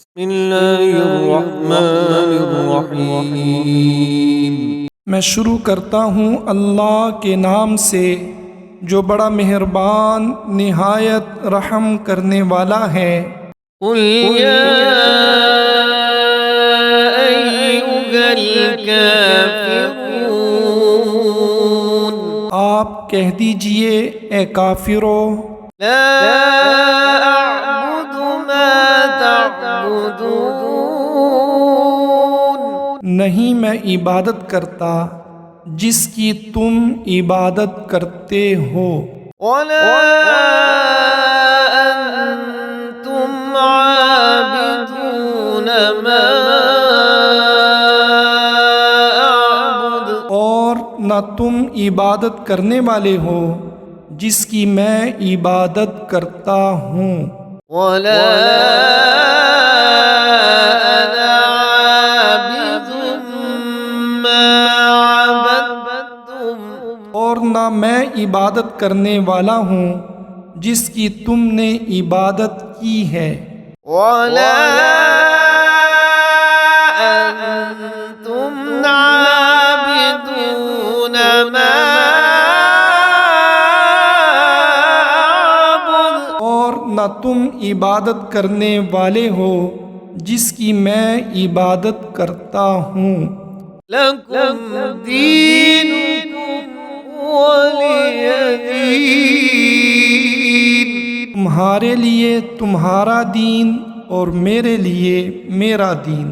بسم اللہ الرحمن الرحیم۔ میں شروع کرتا ہوں اللہ کے نام سے جو بڑا مہربان نہایت رحم کرنے والا ہے۔ قل یا ایھا الکافرون، آپ کہہ دیجئے اے کافرو، لا اعبد ما تعبدون، نہیں میں عبادت کرتا جس کی تم عبادت کرتے ہو، ولا انتم عابدون ما اعبد، اور نہ تم عبادت کرنے والے ہو جس کی میں عبادت کرتا ہوں، ولا انا عابد ما عبدتم، اور نہ میں عبادت کرنے والا ہوں جس کی تم نے عبادت کی ہے، ولا انتم عابدون ما اعبد، اور نہ تم عبادت کرنے والے ہو جس کی میں عبادت کرتا ہوں، لکم دینکم ولی دین، تمہارے لیے تمہارا دین اور میرے لیے میرا دین۔